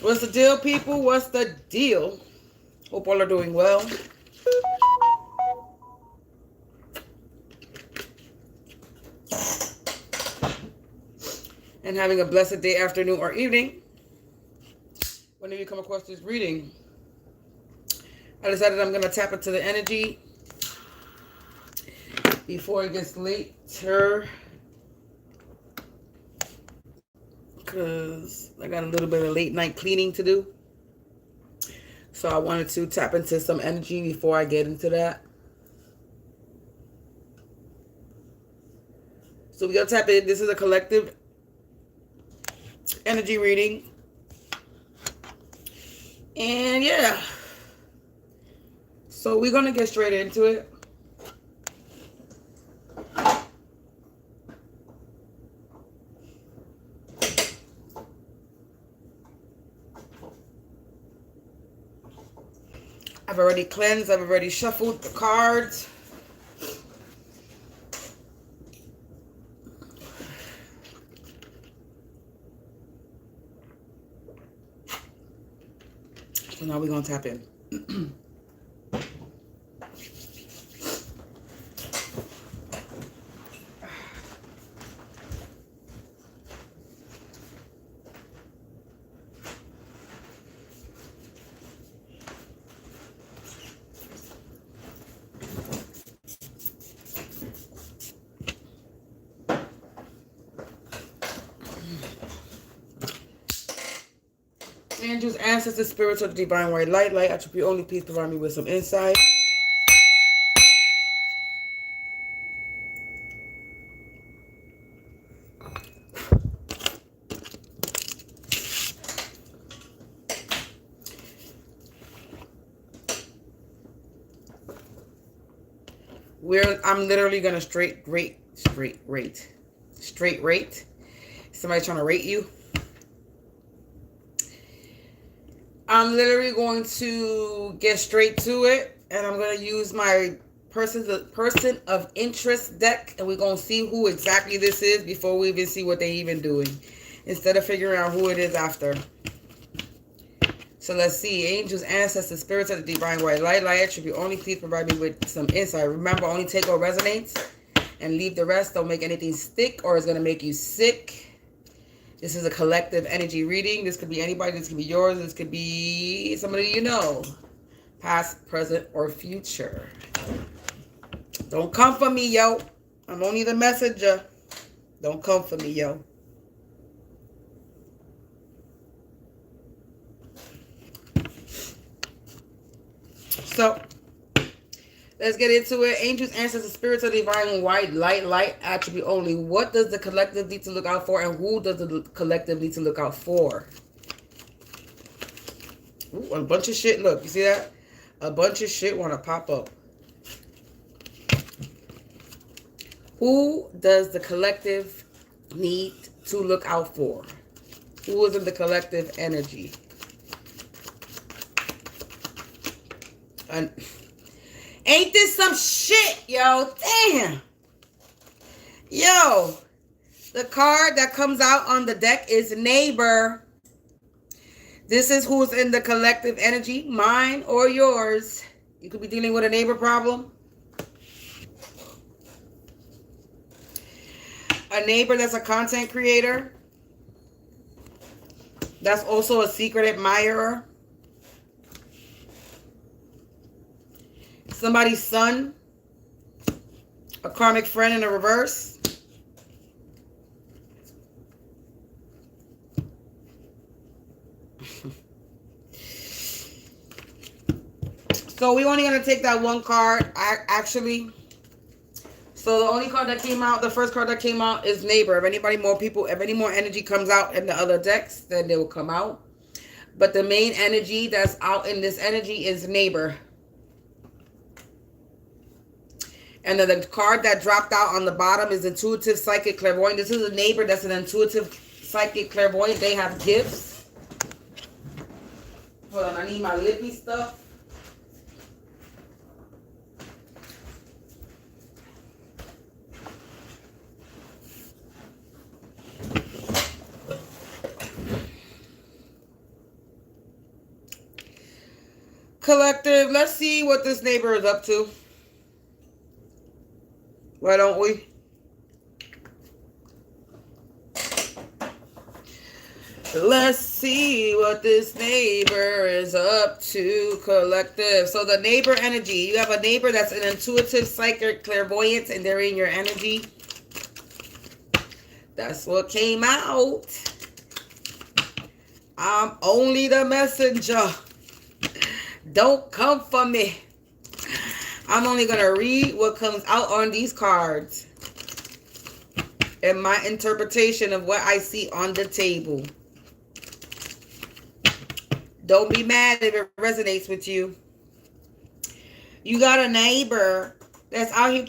What's the deal, people? What's the deal? Hope all are doing well. And having a blessed day, afternoon, or evening. Whenever you come across this reading, I decided I'm going to tap into the energy before it gets later. Because I got a little bit of late night cleaning to do. So I wanted to tap into some energy before I get into that. So we're going to tap in. This is a collective energy reading. And yeah. So we're going to get straight into it. I've already cleansed. I've already shuffled the cards. So now we're going to tap in. Angels, ancestors, spirits of the divine white light, light attribute only, please provide me with some insight. I'm literally gonna straight rate. Somebody trying to rate you. I'm literally going to get straight to it, and I'm going to use my person of interest deck, and we're going to see who exactly this is before we even see what they even doing, instead of figuring out who it is after. So let's see. Angels, ancestors, spirits of the divine white light, light attribute only, please provide me with some insight. Remember, only take what resonates and leave the rest. Don't make anything stick or it's going to make you sick. This is a collective energy reading. This could be anybody. This could be yours. This could be somebody you know. Past, present, or future. Don't come for me, yo. I'm only the messenger. Don't come for me, yo. So, let's get into it. Angels, ancestors, spirits of divine white light, light attribute only. What does the collective need to look out for, and who does the collective need to look out for? Ooh, a bunch of shit. Look, you see that? A bunch of shit want to pop up. Who does the collective need to look out for? Who is in the collective energy? And ain't this some shit, yo? Damn. Yo, the card that comes out on the deck is neighbor. This is who's in the collective energy, mine or yours. You could be dealing with a neighbor problem. A neighbor that's a content creator. That's also a secret admirer. Somebody's son. A karmic friend in the reverse. So we're only going to take that one card, actually. So the only card that came out, the first card that came out is neighbor. If any more energy comes out in the other decks, then they will come out. But the main energy that's out in this energy is neighbor. And then the card that dropped out on the bottom is intuitive, psychic, clairvoyant. This is a neighbor that's an intuitive, psychic, clairvoyant. They have gifts. Hold on, I need my lippy stuff. Collective, let's see what this neighbor is up to. Why don't we? Let's see what this neighbor is up to, collective. So the neighbor energy. You have a neighbor that's an intuitive, psychic, clairvoyant, and they're in your energy. That's what came out. I'm only the messenger. Don't come for me. I'm only going to read what comes out on these cards and my interpretation of what I see on the table. Don't be mad if it resonates with you. You got a neighbor that's out here,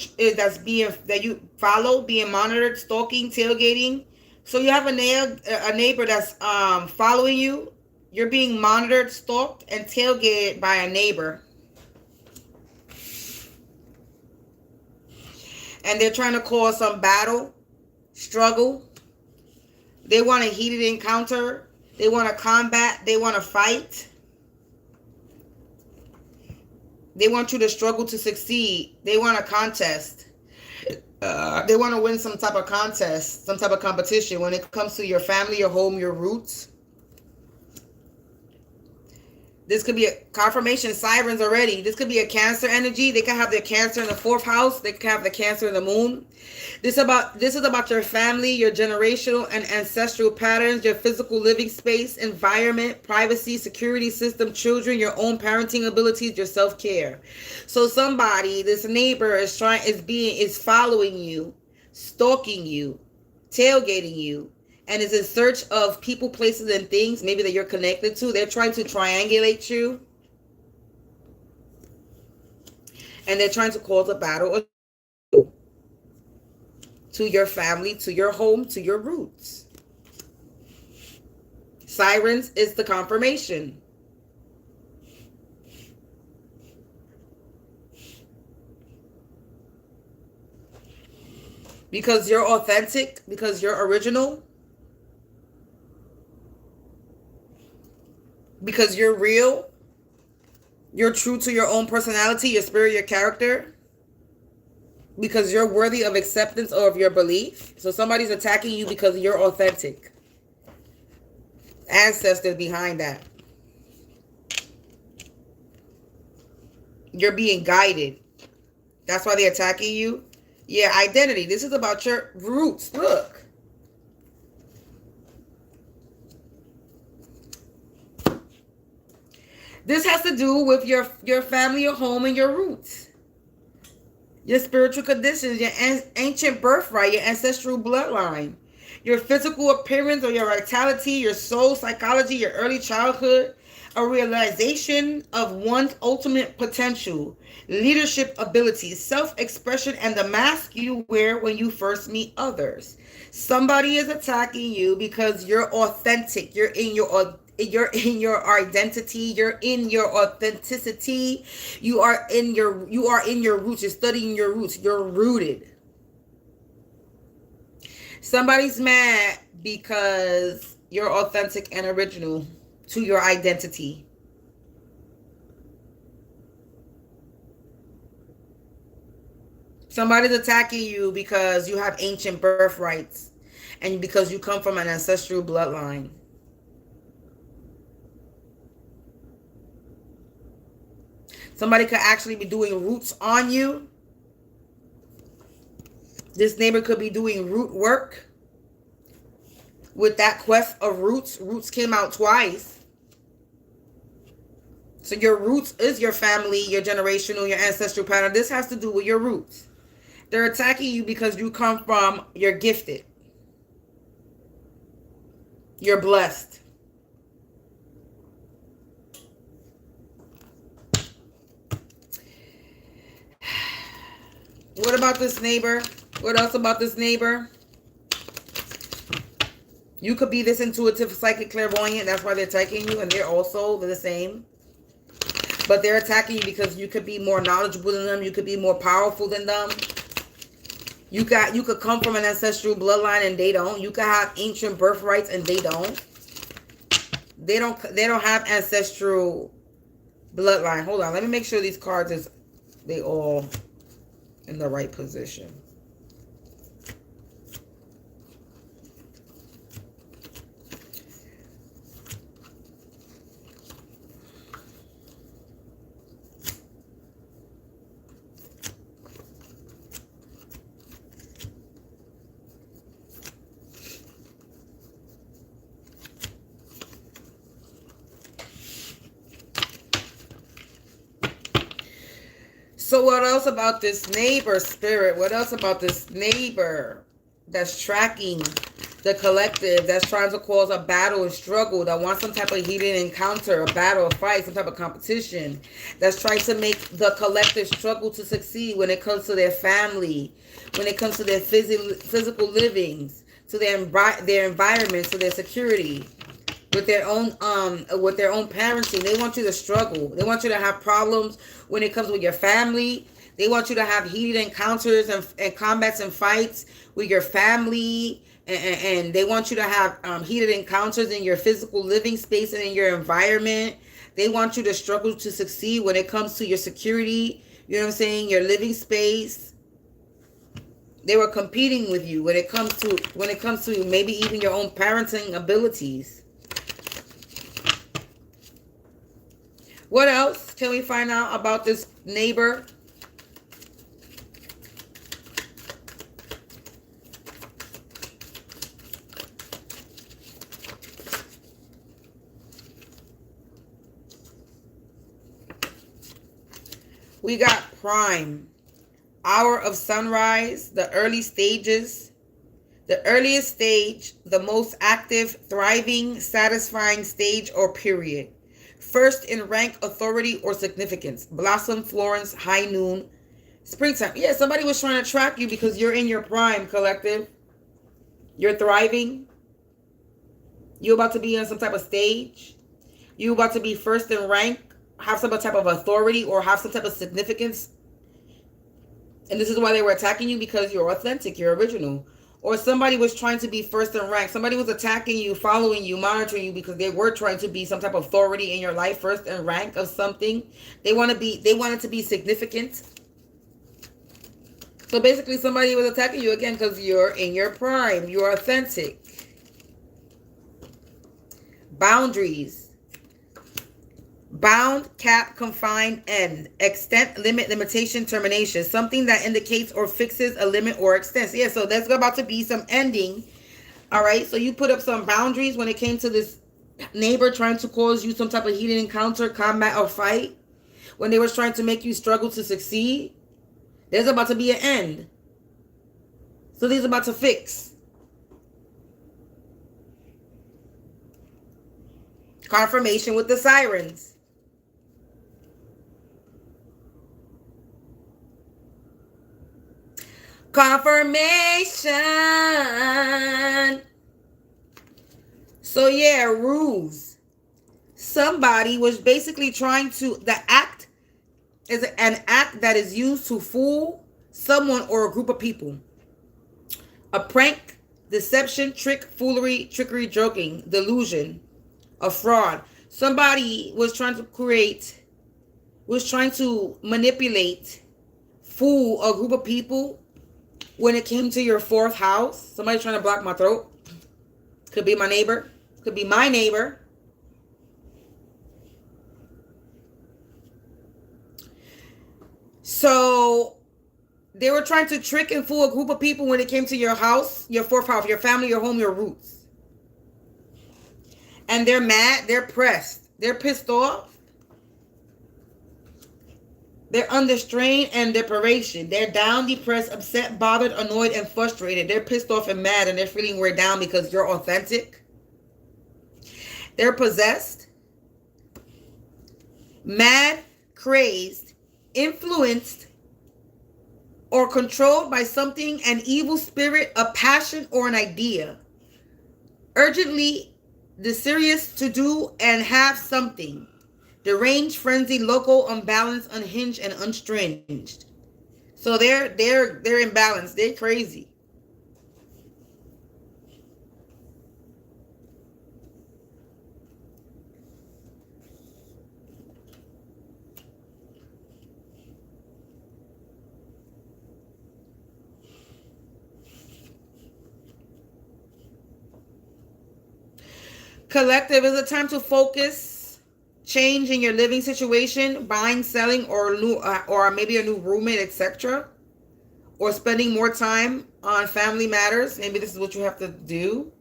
that you follow, being monitored, stalking, tailgating. So you have a neighbor that's following you. You're being monitored, stalked, and tailgated by a neighbor. And they're trying to cause some battle, struggle. They want a heated encounter. They want to combat. They want to fight. They want you to struggle to succeed. They want a contest. They want to win some type of contest, some type of competition when it comes to your family, your home, your roots. This could be a confirmation, sirens already. This could be a Cancer energy. They can have their Cancer in the 4th house. They can have the Cancer in the moon. This is about your family, your generational and ancestral patterns, your physical living space, environment, privacy, security system, children, your own parenting abilities, your self-care. So somebody, this neighbor is following you, stalking you, tailgating you, and is in search of people, places, and things maybe that you're connected to. They're trying to triangulate you. And they're trying to cause a battle to your family, to your home, to your roots. Sirens is the confirmation. Because you're authentic, because you're original, because you're real, you're true to your own personality, your spirit, your character, because you're worthy of acceptance or of your belief. So somebody's attacking you because you're authentic. Ancestors behind that. You're being guided. That's why they're attacking you. Yeah, identity. This is about your roots. Look. This has to do with your family, your home, and your roots. Your spiritual conditions, your ancient birthright, your ancestral bloodline, your physical appearance or your vitality, your soul, psychology, your early childhood, a realization of one's ultimate potential, leadership abilities, self-expression, and the mask you wear when you first meet others. Somebody is attacking you because you're authentic. You're in your identity, you're in your authenticity, you are in your roots, you're studying your roots, you're rooted. Somebody's mad because you're authentic and original to your identity. Somebody's attacking you because you have ancient birthrights and because you come from an ancestral bloodline. Somebody could actually be doing roots on you. This neighbor could be doing root work. With that quest of roots, roots came out twice. So your roots is your family, your generational, your ancestral pattern. This has to do with your roots. They're attacking you because you come from, you're gifted. You're blessed. What about this neighbor? What else about this neighbor? You could be this intuitive, psychic, clairvoyant. That's why they're attacking you. And they're also the same. But they're attacking you because you could be more knowledgeable than them. You could be more powerful than them. You could come from an ancestral bloodline and they don't. You could have ancient birthrights and they don't. They don't have ancestral Bloodline. Hold on. Let me make sure these cards they all in the right position. So what else about this neighbor, spirit? What else about this neighbor that's tracking the collective, that's trying to cause a battle and struggle, that wants some type of heated encounter, a battle, a fight, some type of competition, that's trying to make the collective struggle to succeed when it comes to their family, when it comes to their physical livings, to their environment, to their security, with their own parenting. They want you to struggle. They want you to have problems when it comes with your family. They want you to have heated encounters and combats and fights with your family, and they want you to have heated encounters in your physical living space and in your environment. They want you to struggle to succeed when it comes to your security, you know what I'm saying, your living space. They were competing with you when it comes to maybe even your own parenting abilities. What else can we find out about this neighbor? We got prime, hour of sunrise, the early stages, the earliest stage, the most active, thriving, satisfying stage or period. First in rank, authority, or significance. Blossom, Florence, high noon, springtime. Yeah, somebody was trying to track you because you're in your prime, collective. You're thriving. You're about to be on some type of stage. You're about to be first in rank, have some type of authority, or have some type of significance. And this is why they were attacking you, because you're authentic, you're original. Or somebody was trying to be first in rank. Somebody was attacking you, following you, monitoring you, because they were trying to be some type of authority in your life, first in rank of something. They wanted to be significant. So basically somebody was attacking you again because you're in your prime. You're authentic. Boundaries. Bound, cap, confined, end. Extent, limit, limitation, termination. Something that indicates or fixes a limit or extent. Yeah, so there's about to be some ending. All right, so you put up some boundaries when it came to this neighbor trying to cause you some type of heated encounter, combat, or fight. When they were trying to make you struggle to succeed. There's about to be an end. So these are about to fix. Confirmation with the sirens. Confirmation. So yeah, ruse. Somebody was basically trying to, the act is an act that is used to fool someone or a group of people. A prank, deception, trick, foolery, trickery, joking, delusion, a fraud. Somebody was trying to manipulate, fool a group of people when it came to your fourth house. Somebody's trying to block my throat. Could be my neighbor. Could be my neighbor. So they were trying to trick and fool a group of people when it came to your house, your fourth house, your family, your home, your roots. And they're mad. They're pressed. They're pissed off. They're under strain and deprivation. They're down, depressed, upset, bothered, annoyed, and frustrated. They're pissed off and mad, and they're feeling weighed down because you're authentic. They're possessed, mad, crazed, influenced, or controlled by something, an evil spirit, a passion, or an idea. Urgently, desirous to do and have something. Deranged, frenzied, local, unbalanced, unhinged, and unstranged. So they're imbalanced. They're crazy. Collective, is a time to focus, change in your living situation, buying, selling, or new, or maybe a new roommate, etc. Or spending more time on family matters. Maybe this is what you have to do.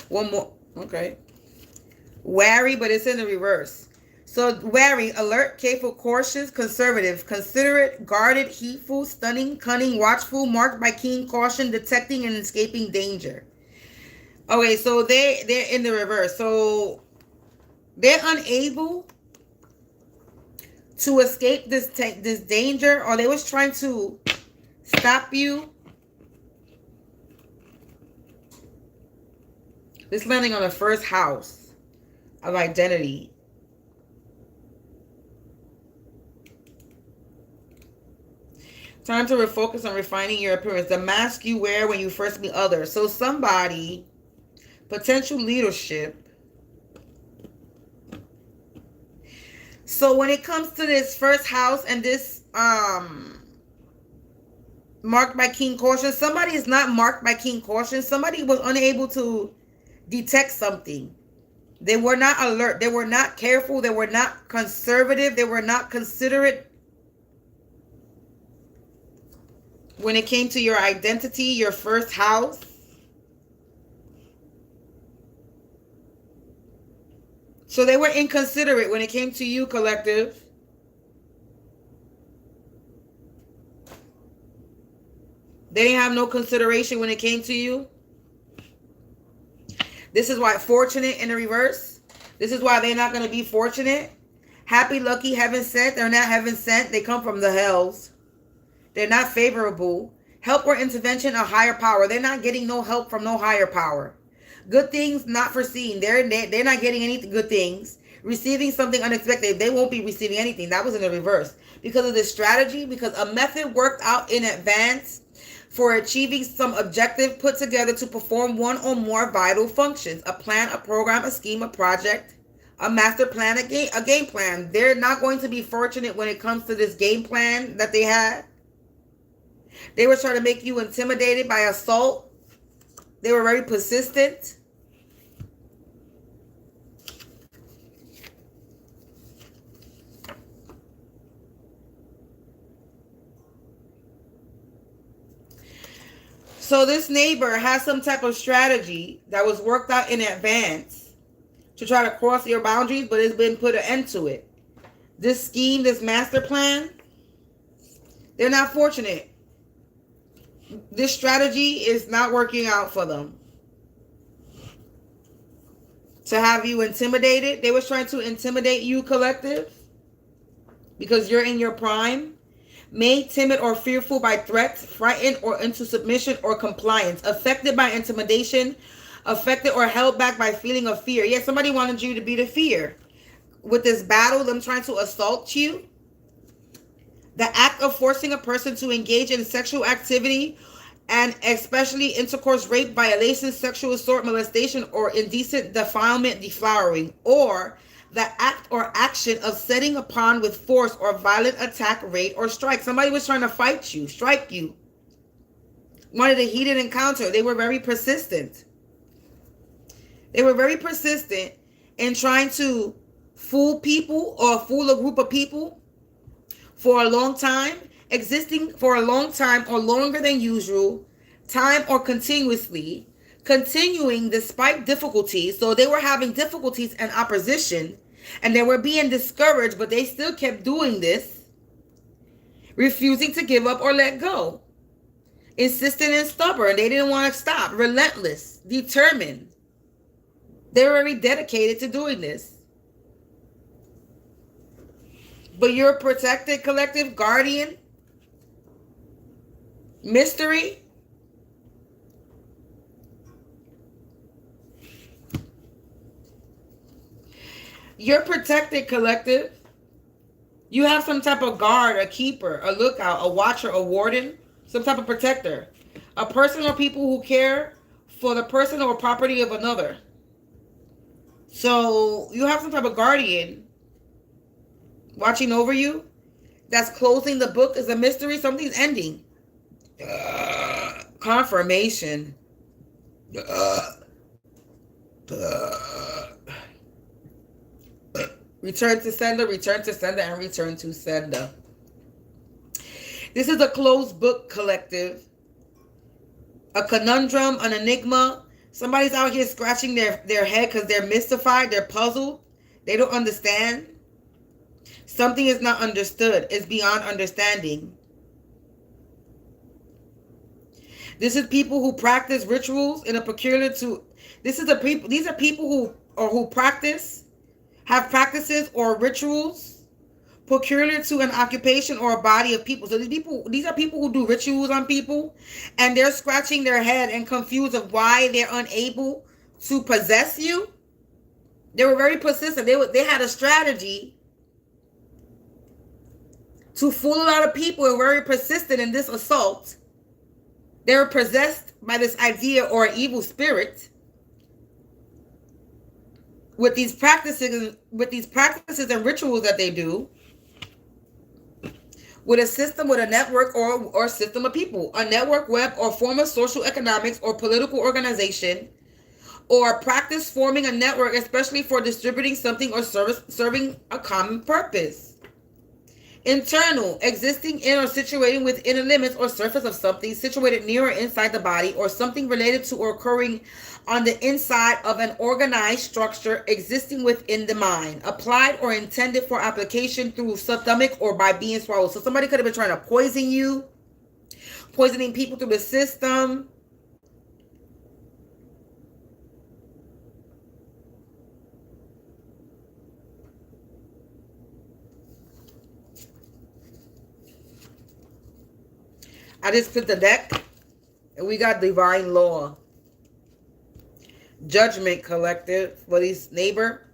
One more. Okay. Wary, but it's in the reverse. So wary, alert, careful, cautious, conservative, considerate, guarded, heedful, stunning, cunning, watchful, marked by keen caution, detecting and escaping danger. Okay, so they're in the reverse. So they're unable to escape this danger, or they was trying to stop you. This landing on the first house of identity. Time to refocus on refining your appearance. The mask you wear when you first meet others. So somebody, potential leadership. So when it comes to this first house and this marked by keen caution, somebody is not marked by keen caution. Somebody was unable to detect something. They were not alert. They were not careful. They were not conservative. They were not considerate. When it came to your identity, your first house. So they were inconsiderate when it came to you, collective. They didn't have no consideration when it came to you. This is why fortunate in the reverse. This is why they're not going to be fortunate. Happy, lucky, heaven sent. They're not heaven sent. They come from the hells. They're not favorable. Help or intervention of higher power. They're not getting no help from no higher power. Good things not foreseen. They're not getting any good things. Receiving something unexpected. They won't be receiving anything. That was in the reverse. Because of this strategy, because a method worked out in advance for achieving some objective put together to perform one or more vital functions. A plan, a program, a scheme, a project, a master plan, a game plan. They're not going to be fortunate when it comes to this game plan that they had. They were trying to make you intimidated by assault. They were very persistent. So this neighbor has some type of strategy that was worked out in advance to try to cross your boundaries, but it's been put an end to it. This scheme, this master plan, they're not fortunate. This strategy is not working out for them. To have you intimidated. They was trying to intimidate you, collective, because you're in your prime. Made timid or fearful by threats, frightened or into submission or compliance, affected by intimidation, affected or held back by feeling of fear. Yeah, somebody wanted you to be the fear. With this battle, them trying to assault you. The act of forcing a person to engage in sexual activity and especially intercourse, rape, violation, sexual assault, molestation, or indecent defilement, deflowering, or the act or action of setting upon with force or violent attack, raid, or strike. Somebody was trying to fight you, strike you. Wanted a heated encounter. They were very persistent. They were very persistent in trying to fool people or fool a group of people for a long time, existing for a long time or longer than usual, time or continuously, continuing despite difficulties. So they were having difficulties and opposition, and they were being discouraged, but they still kept doing this, refusing to give up or let go, insistent and stubborn. They didn't want to stop, relentless, determined. They were very dedicated to doing this. But you're a protected, collective, guardian, mystery. You're protected, collective. You have some type of guard, a keeper, a lookout, a watcher, a warden, some type of protector. A person or people who care for the person or property of another. So you have some type of guardian watching over you. That's closing the book is a mystery. Something's ending. Confirmation. Return to sender, and return to sender. This is a closed book collective. A conundrum, an enigma. Somebody's out here scratching their head because they're mystified, they're puzzled. They don't understand. Something is not understood. It's beyond understanding. This is people who practice rituals in a peculiar to. These are people who practice, have practices or rituals peculiar to an occupation or a body of people. So these are people who do rituals on people, and they're scratching their head and confused of why they're unable to possess you. They were very persistent. They had a strategy to fool a lot of people and were very persistent in this assault. They were possessed by this idea or an evil spirit with these practices and rituals that they do, with a system, with a network or system of people, a network, web, or form of social, economics, or political organization, or practice forming a network, especially for distributing something or serving a common purpose. Internal, existing in or situating within the limits or surface of something, situated near or inside the body, or something related to or occurring on the inside of an organized structure existing within the mind, applied or intended for application through stomach or by being swallowed. So somebody could have been trying to poison you, poisoning people through the system. I just put the deck, and we got divine law. Judgment collective for this neighbor.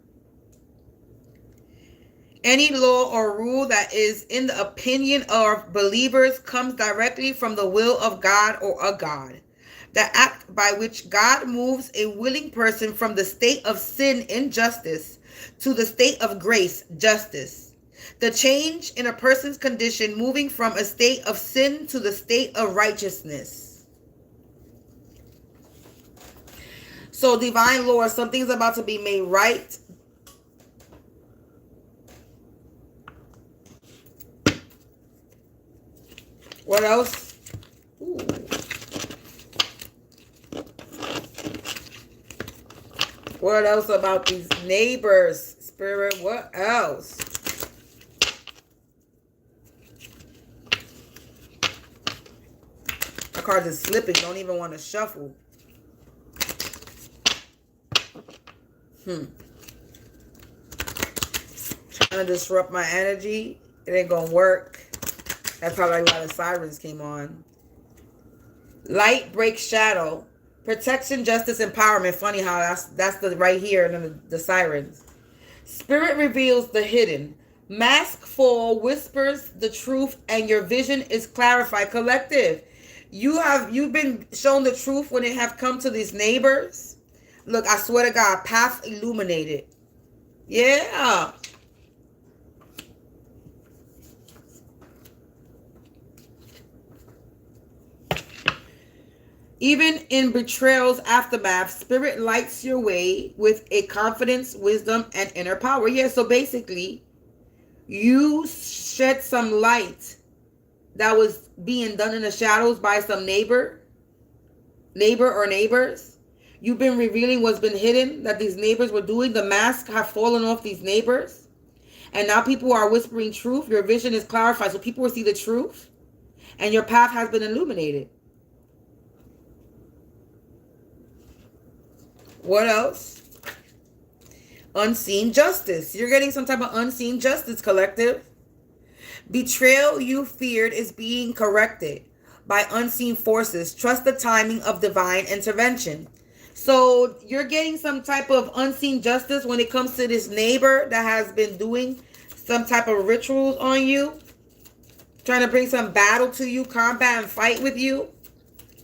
Any law or rule that is in the opinion of believers comes directly from the will of God or a God. The act by which God moves a willing person from the state of sin, injustice, to the state of grace, justice. The change in a person's condition, moving from a state of sin to the state of righteousness. So divine law, something's about to be made right. What else? Ooh. What else about these neighbors? Spirit, what else? My cards is slipping. Don't even want to shuffle. Trying to disrupt my energy. It ain't gonna work. That's probably why the sirens came on. Light breaks shadow. Protection, justice, empowerment. Funny how that's the right here, and then the sirens. Spirit reveals the hidden. Mask fall, whispers the truth, and your vision is clarified. Collective. You've been shown the truth when it have come to these neighbors. Look, I swear to God, path illuminated. Yeah. Even in betrayal's aftermath, spirit lights your way with a confidence, wisdom, and inner power. Yeah, so basically, you shed some light that was being done in the shadows by some neighbor or neighbors. You've been revealing what's been hidden that these neighbors were doing. The mask have fallen off these neighbors. And now people are whispering truth. Your vision is clarified. So people will see the truth. And your path has been illuminated. What else? Unseen justice. You're getting some type of unseen justice, collective. Betrayal you feared is being corrected by unseen forces. Trust the timing of divine intervention. So you're getting some type of unseen justice when it comes to this neighbor that has been doing some type of rituals on you, trying to bring some battle to you, combat and fight with you,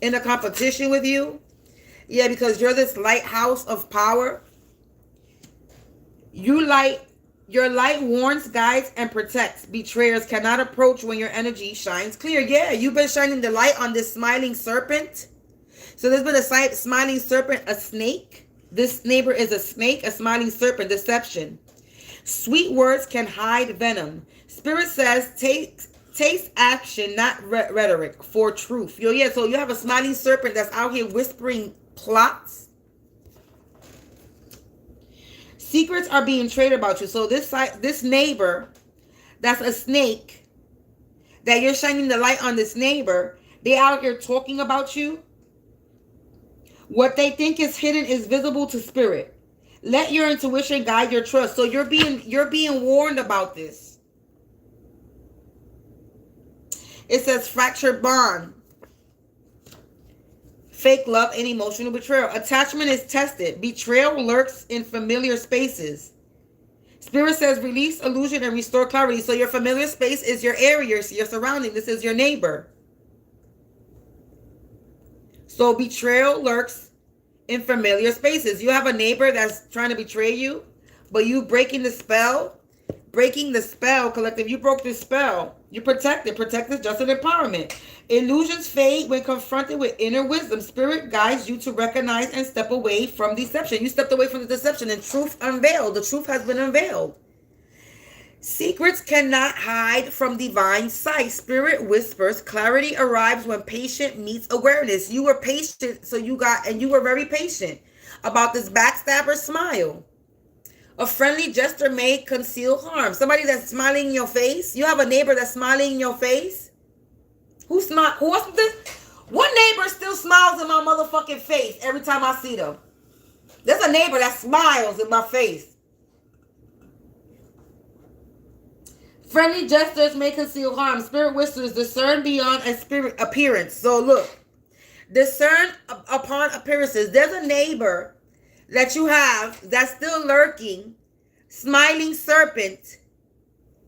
in a competition with you. Yeah, because you're this lighthouse of power. Your light warns, guides, and protects. Betrayers cannot approach when your energy shines clear. Yeah, you've been shining the light on this smiling serpent. So there's been a smiling serpent, a snake. This neighbor is a snake, a smiling serpent, deception. Sweet words can hide venom. Spirit says, taste action, not rhetoric, for truth. Yo, yeah, so you have a smiling serpent that's out here whispering plots. Secrets are being traded about you. So this neighbor that's a snake, that you're shining the light on this neighbor, they out here talking about you. What they think is hidden is visible to spirit. Let your intuition guide your trust. So you're being warned about this. It says fractured bond, fake love, and emotional betrayal. Attachment is tested. Betrayal lurks in familiar spaces. Spirit says release illusion and restore clarity. So your familiar space is your area, your surrounding. This is your neighbor. So betrayal lurks in familiar spaces. You have a neighbor that's trying to betray you, but you breaking the spell, collective. You broke the spell. You protected. Protect is just an empowerment. Illusions fade when confronted with inner wisdom. Spirit guides you to recognize and step away from deception. You stepped away from the deception and truth unveiled. The truth has been unveiled. Secrets cannot hide from divine sight. Spirit whispers. Clarity arrives when patient meets awareness. You were patient, so you were very patient about this backstabber smile. A friendly gesture may conceal harm. Somebody that's smiling in your face. You have a neighbor that's smiling in your face. What's this? What neighbor still smiles in my motherfucking face every time I see them? There's a neighbor that smiles in my face. Friendly gestures may conceal harm. Spirit whispers, discern beyond a spirit appearance. So look, discern upon appearances. There's a neighbor that you have that's still lurking, smiling serpent.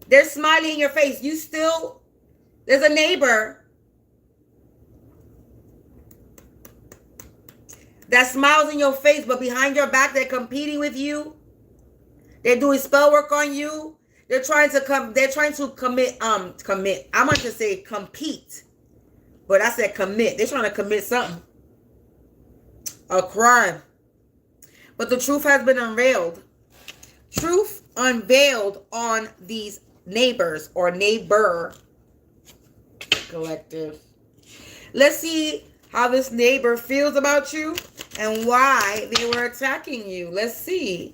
They're smiling in your face. There's a neighbor that smiles in your face, but behind your back, they're competing with you. They're doing spell work on you. They're trying to compete. But I said commit. They're trying to commit something. A crime. But the truth has been unveiled. Truth unveiled on these neighbors or neighbor collective. Let's see how this neighbor feels about you and why they were attacking you. Let's see.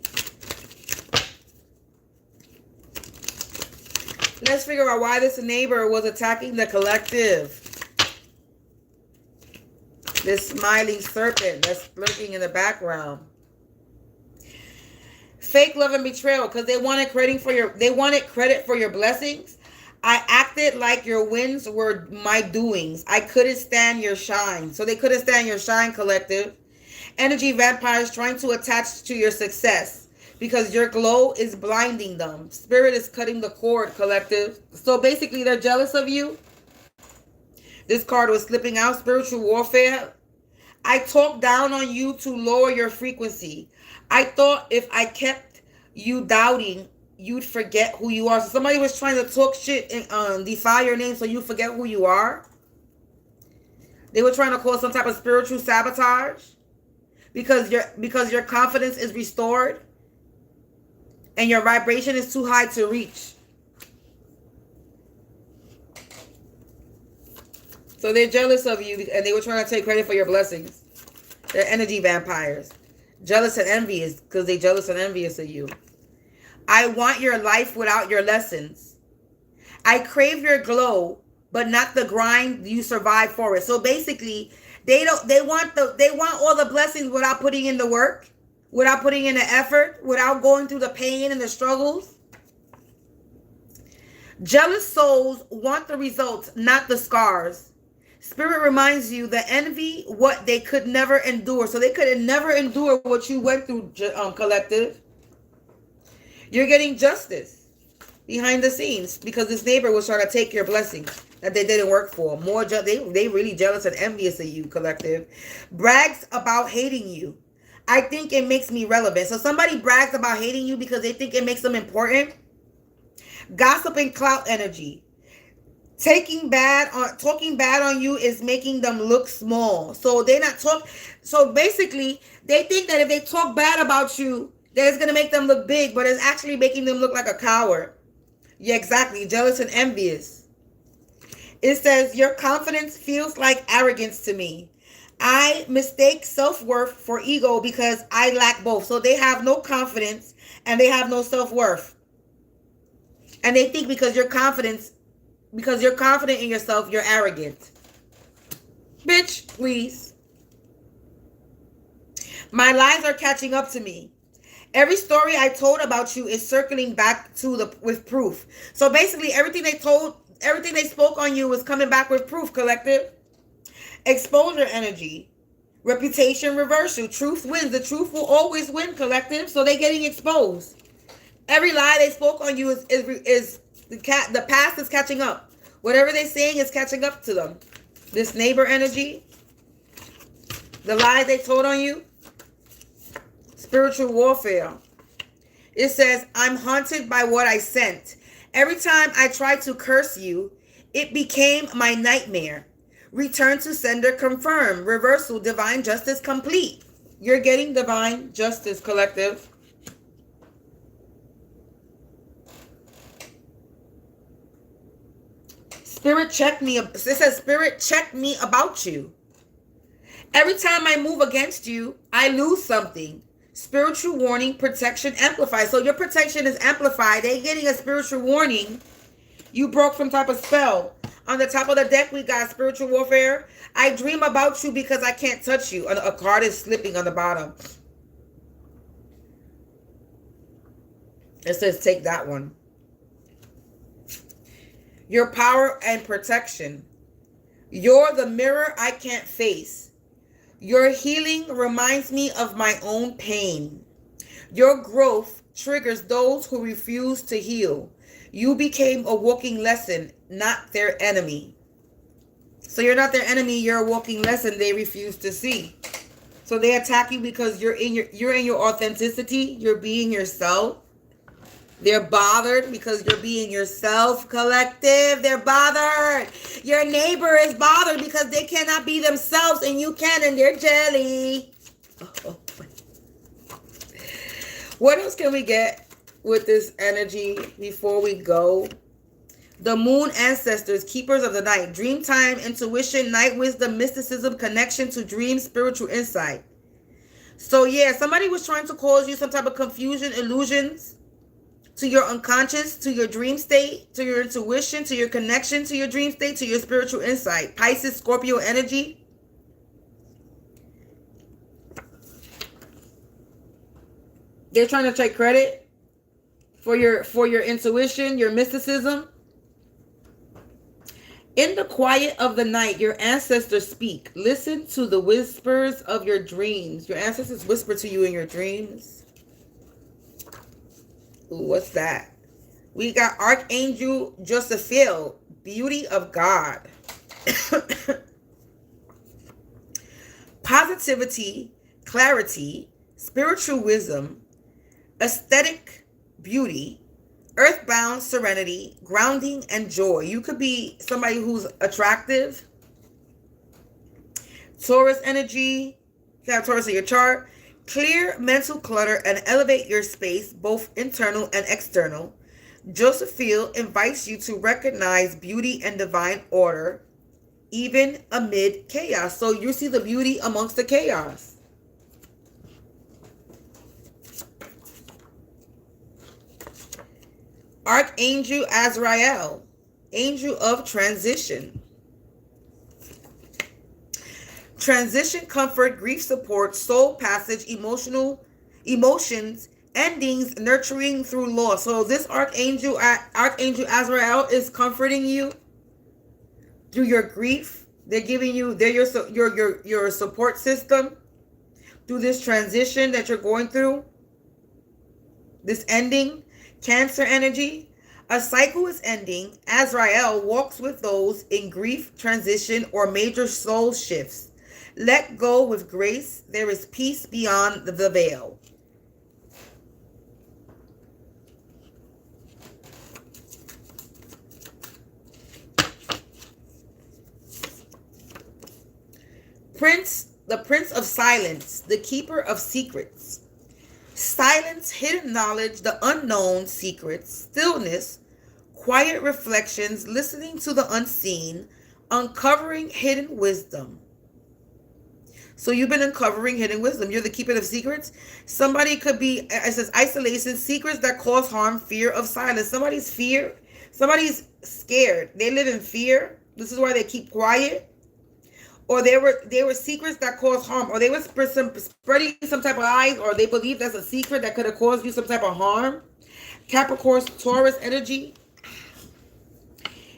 Let's figure out why this neighbor was attacking the collective. This smiling serpent that's lurking in the background. Fake love and betrayal, because they wanted credit for your blessings. I acted like your wins were my doings. I couldn't stand your shine. So they couldn't stand your shine, collective. Energy vampires trying to attach to your success because your glow is blinding them. Spirit is cutting the cord, collective. So basically they're jealous of you. This card was slipping out. Spiritual warfare. I talked down on you to lower your frequency. I thought if I kept you doubting, you'd forget who you are. So somebody was trying to talk shit and defy your name so you forget who you are. They were trying to cause some type of spiritual sabotage because your confidence is restored and your vibration is too high to reach. So they're jealous of you and they were trying to take credit for your blessings. They're energy vampires. Jealous and envious because they're jealous and envious of you. I want your life without your lessons. I crave your glow, but not the grind you survive for it. So basically, they want all the blessings without putting in the work, without putting in the effort, without going through the pain and the struggles. Jealous souls want the results, not the scars. Spirit reminds you that envy what they could never endure. So they could never endure what you went through, collective. You're getting justice behind the scenes because this neighbor was trying to take your blessings that they didn't work for. They really jealous and envious of you, collective. Brags about hating you. I think it makes me relevant. So somebody brags about hating you because they think it makes them important. Gossip and clout energy. talking bad on you is making them look small. So they're not talk. So basically, they think that if they talk bad about you, that it's gonna make them look big, but it's actually making them look like a coward. Yeah, exactly. Jealous and envious. It says your confidence feels like arrogance to me. I mistake self-worth for ego because I lack both. So they have no confidence and they have no self-worth. And they think because you're confident in yourself, you're arrogant. Bitch, please. My lies are catching up to me. Every story I told about you is circling back with proof. So basically everything they spoke on you is coming back with proof, collective. Exposure energy. Reputation reversal. Truth wins. The truth will always win, collective. So they're getting exposed. Every lie they spoke on you is the past is catching up. Whatever they're saying is catching up to them. This neighbor energy. The lies they told on you. Spiritual warfare. It says, I'm haunted by what I sent. Every time I tried to curse you, it became my nightmare. Return to sender confirm. Reversal, divine justice complete. You're getting divine justice, collective. Spirit check me. It says, Spirit check me about you. Every time I move against you, I lose something. Spiritual warning, protection amplified. So your protection is amplified. They're getting a spiritual warning. You broke some type of spell. On the top of the deck, we got spiritual warfare. I dream about you because I can't touch you. A card is slipping on the bottom. It says take that one. Your power and protection. You're the mirror I can't face. Your healing reminds me of my own pain. Your growth triggers those who refuse to heal. You became a walking lesson, not their enemy. So you're not their enemy, you're a walking lesson they refuse to see. So they attack you because you're in your authenticity, you're being yourself. They're bothered because you're being yourself, collective. They're bothered. Your neighbor is bothered because they cannot be themselves and you can, and they're jelly. Oh. What else can we get with this energy before we go? The moon ancestors, keepers of the night, dream time, intuition, night wisdom, mysticism, connection to dreams, spiritual insight. So yeah, somebody was trying to cause you some type of confusion, illusions, to your unconscious, to your dream state, to your intuition, to your connection to your dream state, to your spiritual insight. Pisces, Scorpio energy. They're trying to take credit for your intuition, your mysticism. In the quiet of the night, your ancestors speak. Listen to the whispers of your dreams. Your ancestors whisper to you in your dreams. What's that? We got Archangel Josephiel, beauty of God. Positivity, clarity, spiritual wisdom, aesthetic beauty, earthbound serenity, grounding, and joy. You could be somebody who's attractive. Taurus energy. You have Taurus in your chart. Clear mental clutter and elevate your space, both internal and external. Josephiel invites you to recognize beauty and divine order, even amid chaos. So you see the beauty amongst the chaos. Archangel Azrael, angel of transition. Transition, comfort, grief support, soul passage, emotions, endings, nurturing through loss. So this Archangel Azrael is comforting you through your grief. They're giving you, they're your support system through this transition that you're going through. This ending. Cancer energy. A cycle is ending. Azrael walks with those in grief, transition, or major soul shifts. Let go with grace. There is peace beyond the veil. The Prince of Silence, the Keeper of Secrets. Silence, hidden knowledge, the unknown secrets, stillness, quiet reflections, listening to the unseen, uncovering hidden wisdom. So you've been uncovering hidden wisdom. You're the keeper of secrets. Somebody could be, it says isolation, secrets that cause harm, fear of silence. Somebody's scared. They live in fear. This is why they keep quiet. Or they were secrets that cause harm. Or they were spreading some type of lies. Or they believe that's a secret that could have caused you some type of harm. Capricorn, Taurus energy.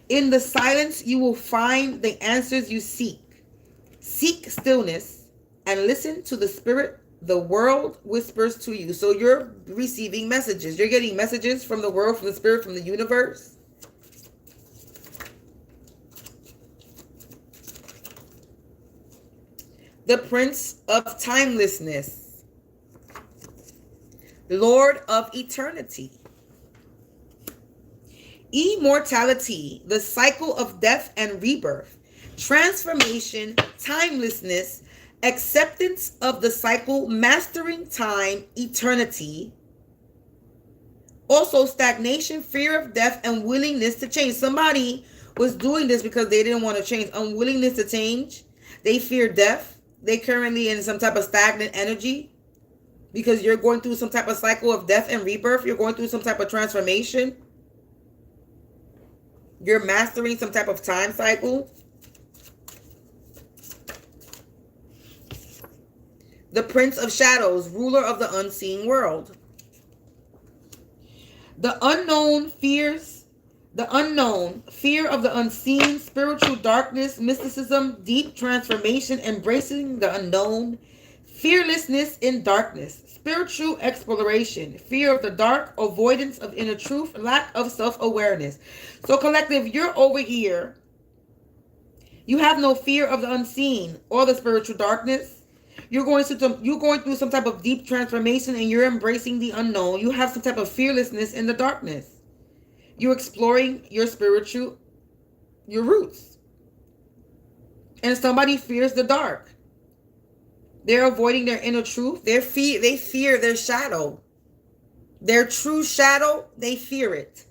In the silence, you will find the answers you seek. Seek stillness and listen to the spirit the world whispers to you. So you're receiving messages. You're getting messages from the world, from the spirit, from the universe. The Prince of Timelessness. Lord of Eternity. Immortality, the cycle of death and rebirth. Transformation, timelessness, acceptance of the cycle, mastering time, eternity. Also stagnation, fear of death, and willingness to change. Somebody was doing this because they didn't want to change. Unwillingness to change. They fear death. They currently in some type of stagnant energy because you're going through some type of cycle of death and rebirth. You're going through some type of transformation. You're mastering some type of time cycle. The Prince of Shadows, ruler of the unseen world. The unknown, fear of the unseen, spiritual darkness, mysticism, deep transformation, embracing the unknown, fearlessness in darkness, spiritual exploration, fear of the dark, avoidance of inner truth, lack of self-awareness. So collective, you're over here. You have no fear of the unseen or the spiritual darkness. You're going through some type of deep transformation and you're embracing the unknown. You have some type of fearlessness in the darkness. You're exploring your roots. And somebody fears the dark. They're avoiding their inner truth. They fear their shadow. Their true shadow, they fear it.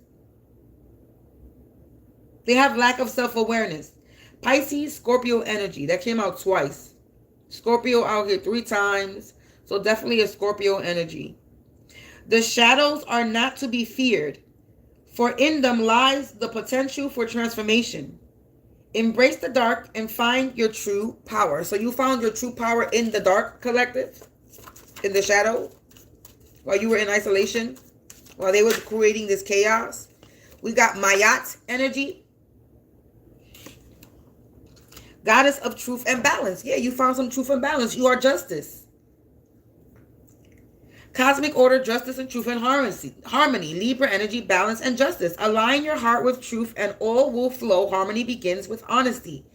They have lack of self-awareness. Pisces, Scorpio energy. That came out twice. Scorpio out here 3 times. So definitely a Scorpio energy. The shadows are not to be feared, for in them lies the potential for transformation. Embrace the dark and find your true power. So you found your true power in the dark, collective, in the shadow, while you were in isolation, while they were creating this chaos. We got Mayat energy. Goddess of truth and balance. Yeah, you found some truth and balance. You are justice. Cosmic order, justice and truth and harmony. Libra energy, balance and justice. Align your heart with truth and all will flow. Harmony begins with honesty.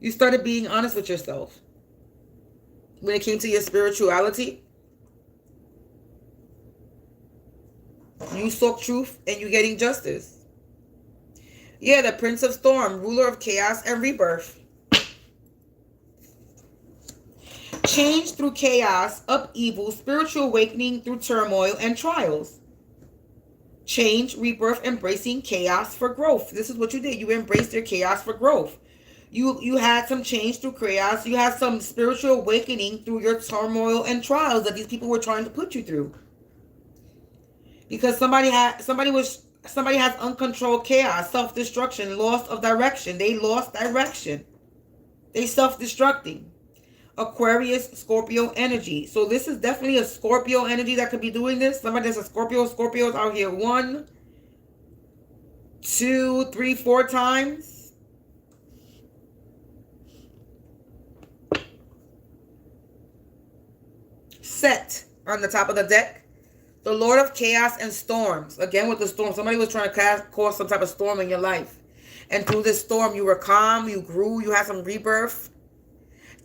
You started being honest with yourself. When it came to your spirituality, you sought truth and you're getting justice. Yeah, the Prince of Storm, ruler of chaos and rebirth. Change through chaos, upheaval, spiritual awakening through turmoil and trials. Change, rebirth, embracing chaos for growth. This is what you did. You embraced your chaos for growth. You had some change through chaos. You had some spiritual awakening through your turmoil and trials that these people were trying to put you through. Because somebody has uncontrolled chaos, self-destruction, loss of direction. They lost direction. They self-destructing. Aquarius, Scorpio energy. So this is definitely a Scorpio energy that could be doing this. Somebody that's a Scorpio. Scorpios out here 1, 2, 3, 4 times. Set on the top of the deck. The Lord of Chaos and Storms. Again with the storm. Somebody was trying to cause some type of storm in your life. And through this storm, you were calm, you grew, you had some rebirth.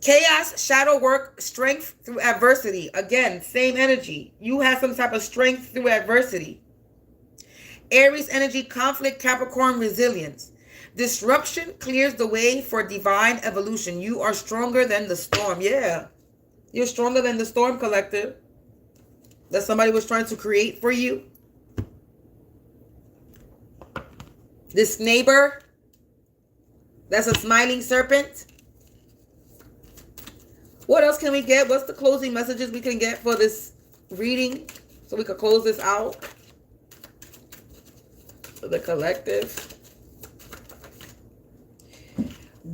Chaos, shadow work, strength through adversity. Again, same energy. You have some type of strength through adversity. Aries energy, conflict, Capricorn, resilience. Disruption clears the way for divine evolution. You are stronger than the storm. Yeah. You're stronger than the storm, collective, that somebody was trying to create for you. This neighbor that's a smiling serpent. What else can we get? What's the closing messages we can get for this reading so we could close this out for the collective?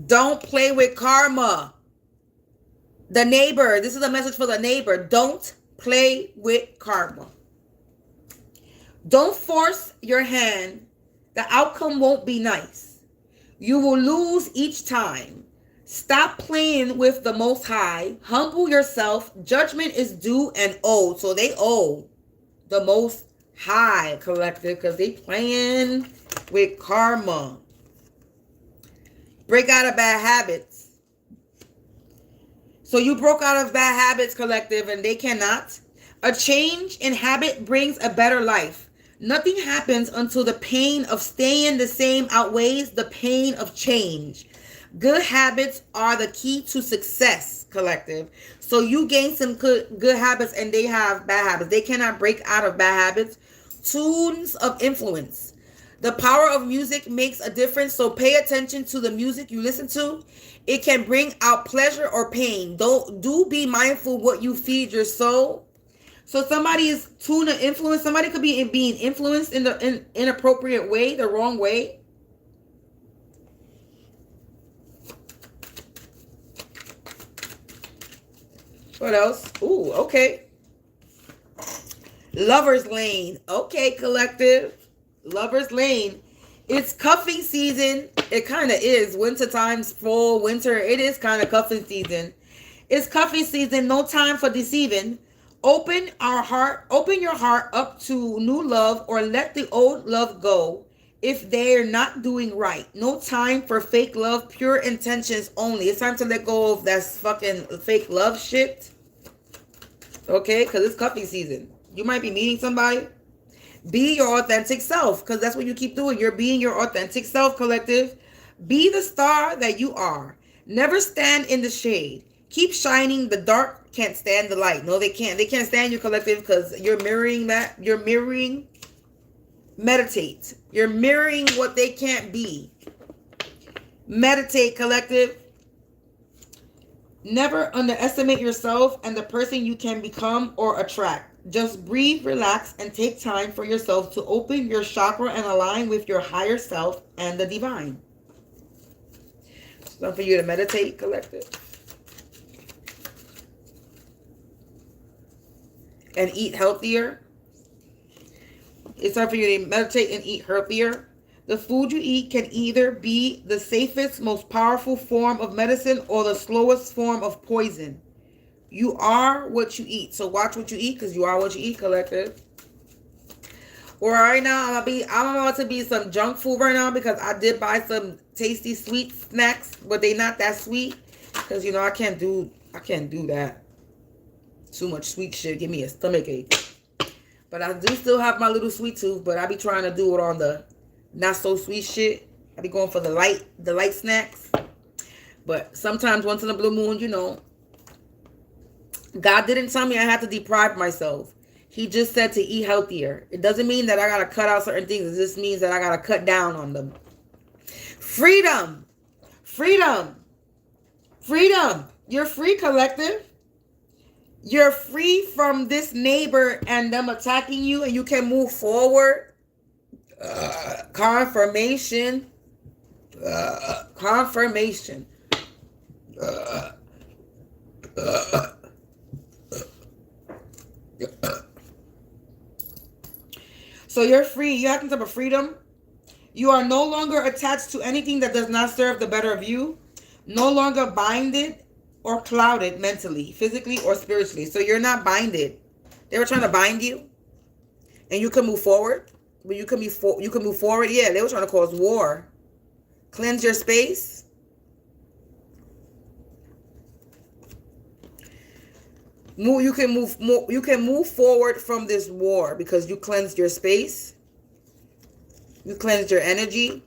Don't play with karma. The neighbor. This is a message for the neighbor. Don't play with karma. Don't force your hand. The outcome won't be nice. You will lose each time. Stop playing with the Most High. Humble yourself. Judgment is due and owed. So they owe the Most High, collective, because they playing with karma. Break out of bad habits. So you broke out of bad habits, collective, and they cannot. A change in habit brings a better life. Nothing happens until the pain of staying the same outweighs the pain of change. Good habits are the key to success, collective. So you gain some good habits and they have bad habits. They cannot break out of bad habits. Tunes of influence. The power of music makes a difference, so pay attention to the music you listen to. It can bring out pleasure or pain. Do be mindful what you feed your soul. So somebody is tune of influence. Somebody could be being influenced in the inappropriate way, the wrong way. What else? Ooh, okay. Lover's Lane. Okay, collective. Lover's Lane. It's cuffing season. It kind of is. Winter times, fall, winter. It is kind of cuffing season. It's cuffing season. No time for deceiving. Open your heart up to new love or let the old love go if they're not doing right. No time for fake love, pure intentions only. It's time to let go of that fucking fake love shit. Okay, because it's cuffing season. You might be meeting somebody. Be your authentic self, because that's what you keep doing. You're being your authentic self, collective. Be the star that you are. Never stand in the shade. Keep shining. The dark can't stand the light. No, they can't. They can't stand you, collective, because you're mirroring that. You're mirroring. Meditate. You're mirroring what they can't be. Meditate, collective. Never underestimate yourself and the person you can become or attract. Just breathe, relax, and take time for yourself to open your chakra and align with your higher self and the divine. It's time for you to meditate, collective. And eat healthier. It's time for you to meditate and eat healthier. The food you eat can either be the safest, most powerful form of medicine or the slowest form of poison. You are what you eat. So watch what you eat, because you are what you eat, collective. Well, right now, I'm about to be some junk food right now, because I did buy some tasty sweet snacks, but they not that sweet. Because, you know, I can't do that. Too much sweet shit. Give me a stomach ache. But I do still have my little sweet tooth, but I be trying to do it on the not so sweet shit. I be going for the light snacks. But sometimes once in a blue moon, you know, God didn't tell me I had to deprive myself. He just said to eat healthier. It doesn't mean that I got to cut out certain things. It just means that I got to cut down on them. Freedom. Freedom. Freedom. You're free, collective. You're free from this neighbor and them attacking you, and you can move forward. Confirmation. Confirmation. So you're free. You have some type of freedom. You are no longer attached to anything that does not serve the better of you. No longer binded or clouded mentally, physically, or spiritually. So you're not binded. They were trying to bind you, and you can move forward. But you can move forward. Yeah, they were trying to cause war. Cleanse your space. You can move forward from this war because you cleansed your space. You cleansed your energy.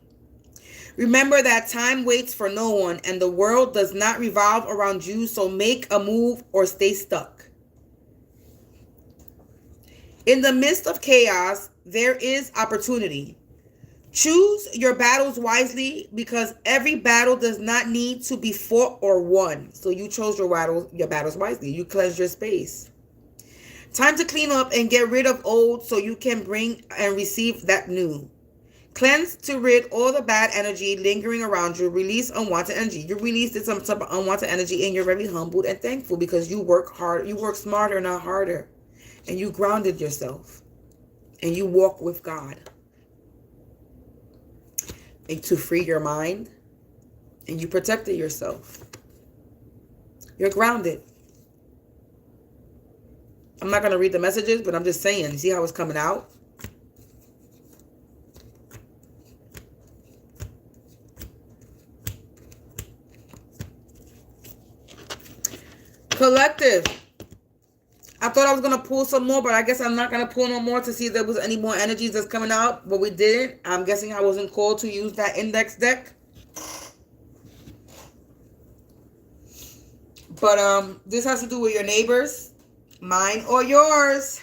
Remember that time waits for no one and the world does not revolve around you, so make a move or stay stuck. In the midst of chaos, there is opportunity. Choose your battles wisely because every battle does not need to be fought or won. So you chose your battles wisely. You cleansed your space. Time to clean up and get rid of old so you can bring and receive that new. Cleanse to rid all the bad energy lingering around you. Release unwanted energy. You released some type of unwanted energy and you're very humbled and thankful because you work hard. You work smarter, not harder. And you grounded yourself. And you walk with God. And to free your mind. And you protected yourself. You're grounded. I'm not going to read the messages, but I'm just saying. You see how it's coming out? Collective. I thought I was going to pull some more, but I guess I'm not going to pull no more to see if there was any more energies that's coming out. But we didn't. I'm guessing I wasn't called to use that index deck. But this has to do with your neighbors. Mine or yours.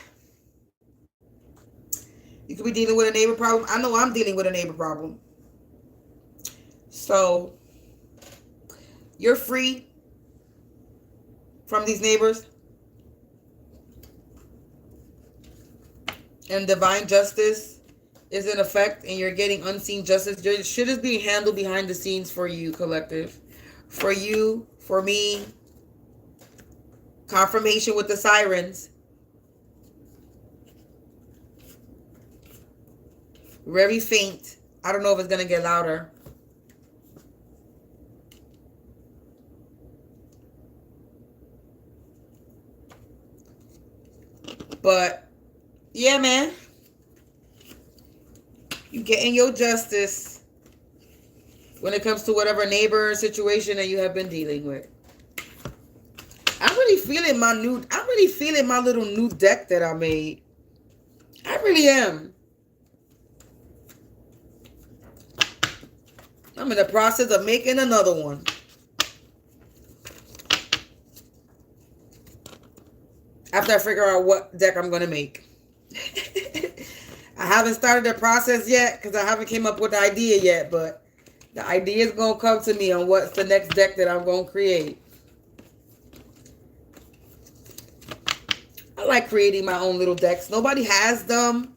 You could be dealing with a neighbor problem. I know I'm dealing with a neighbor problem. So, you're free from these neighbors. And divine justice is in effect. And you're getting unseen justice. Your shit is being handled behind the scenes for you, collective. For you, for me. Confirmation with the sirens. Very faint. I don't know if it's going to get louder. But, yeah, man. You getting your justice when it comes to whatever neighbor situation that you have been dealing with. I'm really feeling my little new deck that I made. I really am. I'm in the process of making another one. After I figure out what deck I'm going to make. I haven't started the process yet because I haven't came up with the idea yet, but the idea is going to come to me on what's the next deck that I'm going to create. I like creating my own little decks. Nobody has them.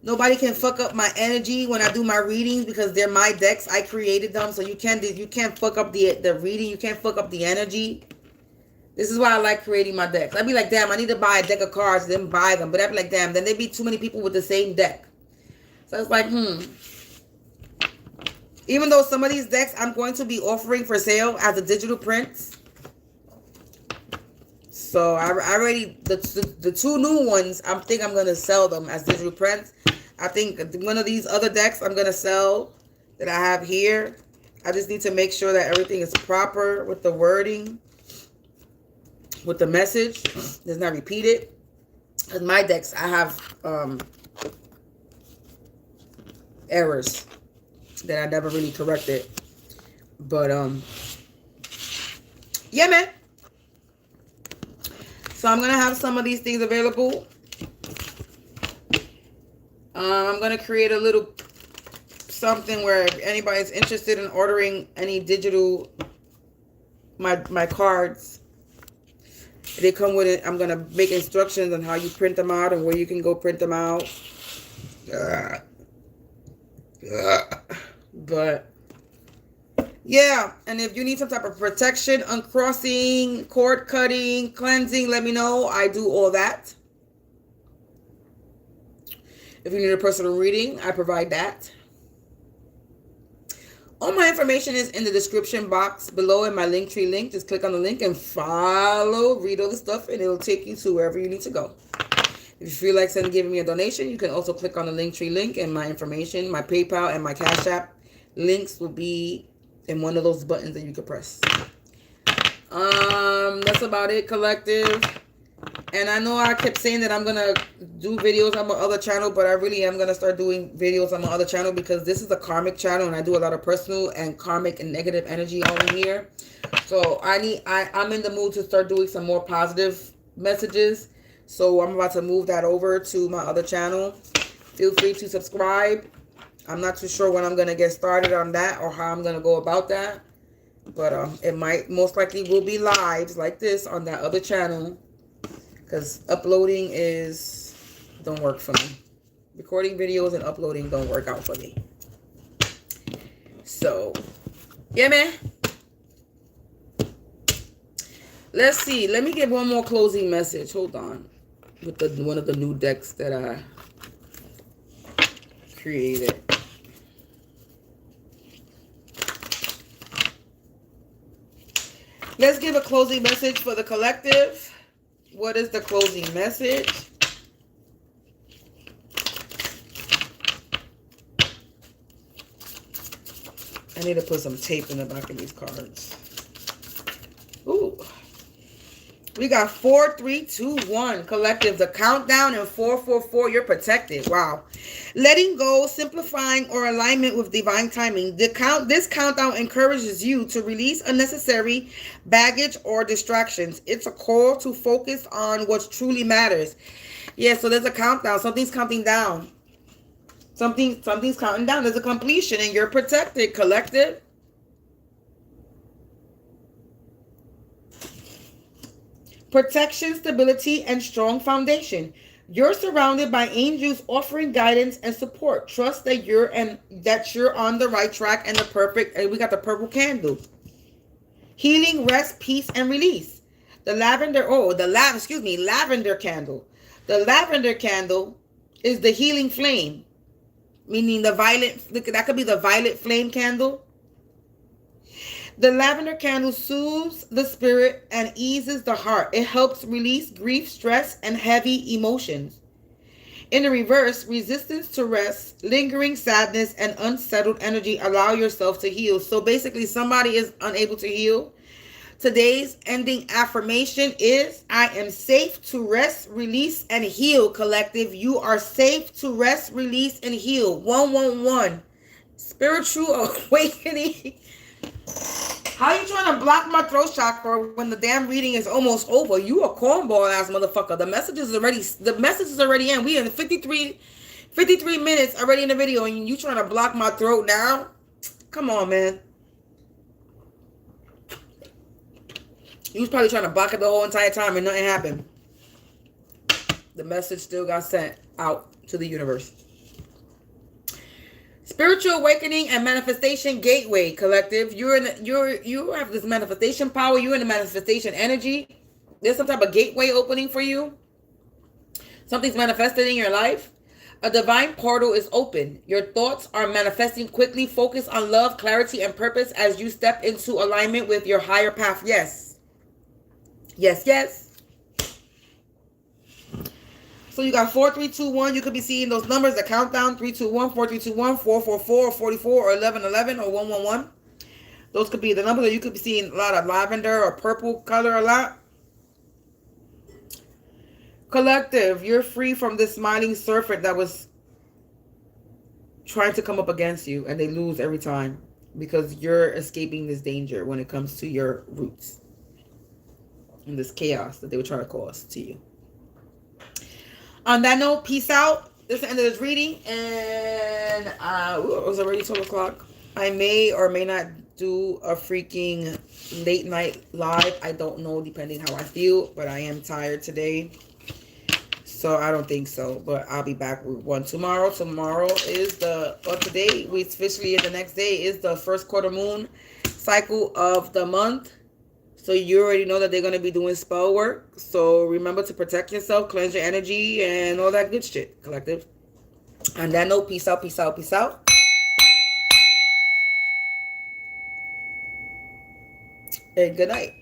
Nobody can fuck up my energy when I do my readings because they're my decks. I created them, so you can't fuck up the reading. You can't fuck up the energy. This is why I like creating my decks. I'd be like, damn, I need to buy a deck of cards, then buy them. But I'd be like, damn, then there'd be too many people with the same deck. So it's like, Even though some of these decks I'm going to be offering for sale as a digital prints. So I already, the two new ones, I think I'm going to sell them as digital prints. I think one of these other decks I'm going to sell that I have here. I just need to make sure that everything is proper with the wording, with the message. Does not repeat it. Because my decks, I have errors that I never really corrected. But, yeah, man. So I'm going to have some of these things available. I'm going to create a little something where if anybody's interested in ordering any digital, my cards, they come with it. I'm going to make instructions on how you print them out and where you can go print them out. But yeah, and if you need some type of protection, uncrossing, cord cutting, cleansing, let me know. I do all that. If you need a personal reading, I provide that. All my information is in the description box below in my Linktree link. Just click on the link and follow, read all the stuff, and it'll take you to wherever you need to go. If you feel like giving me a donation, you can also click on the Linktree link, and my information, my PayPal and my Cash App links will be in one of those buttons that you can press. That's about it, collective. And I know I kept saying that I'm going to do videos on my other channel, but I really am going to start doing videos on my other channel because this is a karmic channel and I do a lot of personal and karmic and negative energy on here. So I'm in the mood to start doing some more positive messages. So I'm about to move that over to my other channel. Feel free to subscribe. I'm not too sure when I'm going to get started on that or how I'm going to go about that. But it might most likely will be lives like this on that other channel. Because uploading don't work for me. Recording videos and uploading don't work out for me. So, yeah, man. Let's see. Let me get one more closing message. Hold on. With one of the new decks that I created. Let's give a closing message for the collective. What is the closing message? I need to put some tape in the back of these cards. Ooh. We got 4, 3, 2, 1. Collective, the countdown, and 4, 4, 4. You're protected. Wow. Letting go, simplifying, or alignment with divine timing. This countdown encourages you to release unnecessary baggage or distractions. It's a call to focus on what truly matters. Yeah, so there's a countdown. Something's counting down. Something's counting down. There's a completion, and you're protected, collective. Protection, stability, and strong foundation. You're surrounded by angels offering guidance and support. Trust that you're on the right track and and we got the purple candle. Healing, rest, peace, and release. Lavender candle. The lavender candle is the healing flame, meaning the violet. That could be the violet flame candle. The lavender candle soothes the spirit and eases the heart. It helps release grief, stress, and heavy emotions. In the reverse, resistance to rest, lingering sadness, and unsettled energy allow yourself to heal. So basically, somebody is unable to heal. Today's ending affirmation is, I am safe to rest, release, and heal, collective. You are safe to rest, release, and heal. 111. Spiritual awakening. How you trying to block my throat chakra when the damn reading is almost over? You a cornball ass motherfucker. The message is already in. We in 53 minutes already in the video and you trying to block my throat now? Come on, man. You was probably trying to block it the whole entire time and nothing happened. The message still got sent out to the universe. Spiritual awakening and manifestation gateway, collective. You have this manifestation power. You're in the manifestation energy. There's some type of gateway opening for you. Something's manifested in your life. A divine portal is open. Your thoughts are manifesting quickly. Focus on love, clarity, and purpose as you step into alignment with your higher path. Yes. Yes, yes. So you got 4, 3, 2, 1. You could be seeing those numbers, the countdown, 3, 2, 1, 4, 3, 2, 1, 4, 4, 4, 44, or 11, 11, or 1, 1, 1. Those could be the numbers that you could be seeing a lot of lavender or purple color a lot. Collective, you're free from this smiling serpent that was trying to come up against you, and they lose every time because you're escaping this danger when it comes to your roots and this chaos that they were trying to cause to you. On that note, peace out. This is the end of this reading. And it was already 12 o'clock. I may or may not do a freaking late night live. I don't know, depending how I feel. But I am tired today. So I don't think so. But I'll be back with one tomorrow. Tomorrow is today, we officially, the next day is the first quarter moon cycle of the month. So you already know that they're going to be doing spell work. So remember to protect yourself, cleanse your energy, and all that good shit, collective. On that note, peace out, peace out, peace out. And good night.